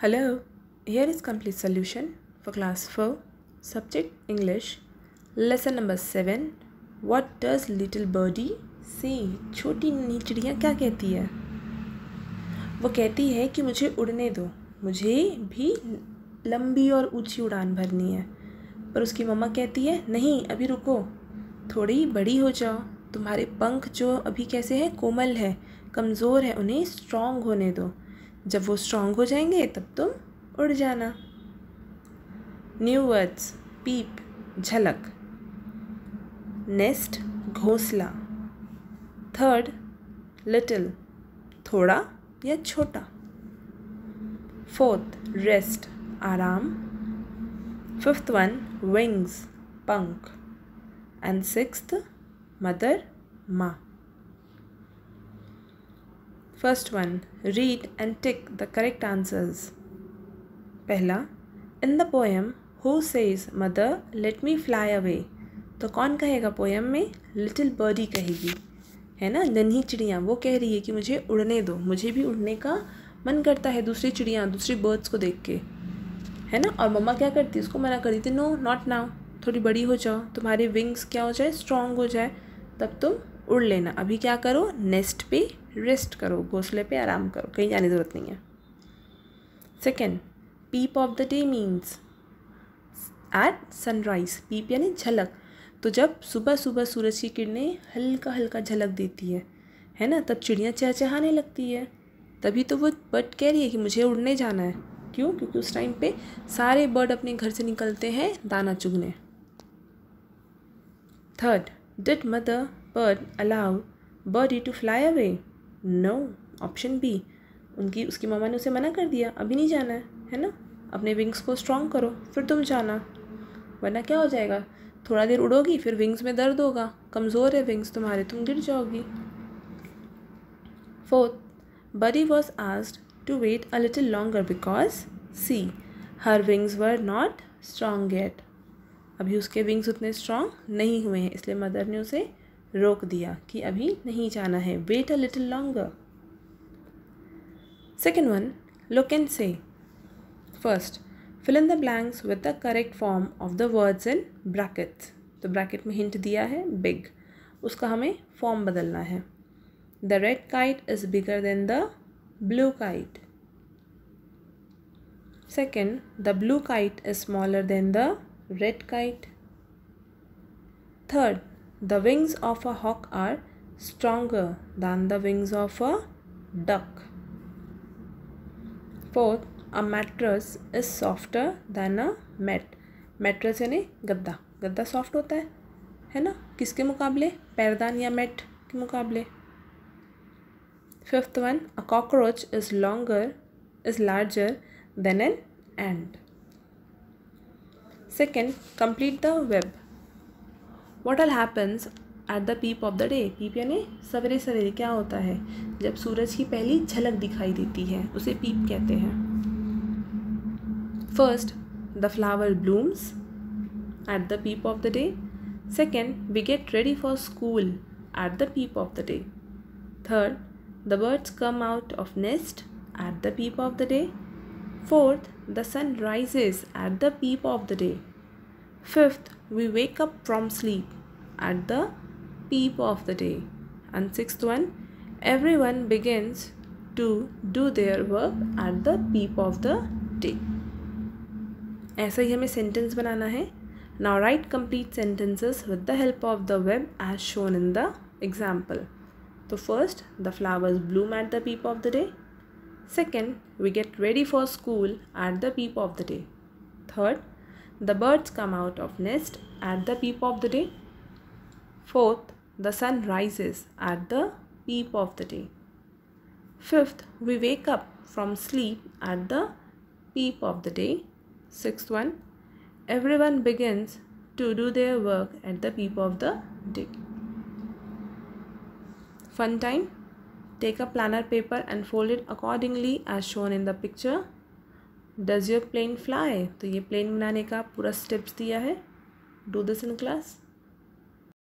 Hello, here is complete solution for class 4, subject English, lesson number 7. What does little birdie say? छोटी नन्ही चिड़िया क्या कहती है? वो कहती है कि मुझे उड़ने दो, मुझे भी लंबी और ऊंची उड़ान भरनी है। पर उसकी मम्मा कहती है नहीं, अभी रुको, थोड़ी बड़ी हो जाओ, तुम्हारे पंख जो अभी कैसे हैं, कोमल है, कमज़ोर है, उन्हें स्ट्रॉन्ग होने दो। जब वो स्ट्रॉन्ग हो जाएंगे तब तुम उड़ जाना। न्यू वर्ड्स: पीप झलक, नेस्ट घोंसला, थर्ड लिटिल थोड़ा या छोटा, फोर्थ रेस्ट आराम, फिफ्थ वन विंग्स पंख, एंड सिक्स्थ मदर माँ। First one, read and tick the correct answers. पहला, in the poem, who says mother let me fly away? तो कौन कहेगा पोएम में? लिटिल बर्डी कहेगी, है ना, नन्ही चिड़िया। वो कह रही है कि मुझे उड़ने दो, मुझे भी उड़ने का मन करता है दूसरी चिड़िया, दूसरी बर्ड्स को देख के, है ना। और मम्मा क्या करती है, उसको मना कर देती, नो नॉट नाउ, थोड़ी बड़ी हो जाओ, तुम्हारे विंग्स क्या हो जाए, स्ट्रॉन्ग हो जाए, तब तुम उड़ लेना। अभी क्या करो, नेस्ट पे रेस्ट करो, घोंसले पे आराम करो, कहीं जाने की ज़रूरत नहीं है। Second, peep of the day means at sunrise. Peep यानी झलक। तो जब सुबह सुबह सूरज की किरणें हल्का हल्का झलक देती है ना, तब चिड़ियाँ चहचहाने लगती है। तभी तो वो बर्ड कह रही है कि मुझे उड़ने जाना है। क्यों? क्योंकि उस टाइम पे सारे बर्ड अपने घर से निकलते हैं दाना चुगने। Third, did mother bird allow birdie to fly away? No, option B, उसकी मम्मा ने उसे मना कर दिया, अभी नहीं जाना है ना, अपने विंग्स को स्ट्रॉन्ग करो फिर तुम जाना, वरना क्या हो जाएगा, थोड़ा देर उड़ोगी फिर विंग्स में दर्द होगा, कमज़ोर है विंग्स तुम्हारे, तुम गिर जाओगी। Fourth, Buddy was asked to wait a little longer because she her wings were not strong yet. अभी उसके विंग्स उतने स्ट्रॉन्ग नहीं हुए हैं, इसलिए मदर ने उसे रोक दिया कि अभी नहीं जाना है, wait a little longer. Second one, look and say. First, fill in the blanks with the correct form of the words in brackets. तो ब्रैकेट में हिंट दिया है बिग, उसका हमें फॉर्म बदलना है। The red kite is bigger than the blue kite. Second, the blue kite is smaller than the red kite. Third, the wings of a hawk are stronger than the wings of a duck. Fourth, a mattress is softer than a mat. Mattress यानी गद्दा, गद्दा soft होता है ना, किसके मुकाबले, पैरदान या मैट के मुकाबले। Fifth one, a cockroach is larger than an ant. Second, complete the web. What all happens at the peep of the day? पीप यानी सवेरे सवेरे क्या होता है, जब सूरज की पहली झलक दिखाई देती है, उसे पीप कहते हैं। First, the flower blooms at the peep of the day. Second, we get ready for school at the peep of the day. Third, the birds come out of nest at the peep of the day. Fourth, the sun rises at the peep of the day. Fifth, we wake up from sleep at the peep of the day. And sixth one, everyone begins to do their work at the peep of the day. ऐसा ही हमें sentence बनाना है। Now write complete sentences with the help of the web as shown in the example. तो first, the flowers bloom at the peep of the day. Second, we get ready for school at the peep of the day. Third, the birds come out of nest at the peep of the day. Fourth, the sun rises at the peep of the day. Fifth, we wake up from sleep at the peep of the day. Sixth one, everyone begins to do their work at the peep of the day. Fun time. Take a planner paper and fold it accordingly as shown in the picture. Does your plane fly? तो ये plane बनाने का पूरा steps दिया है. Do this in class.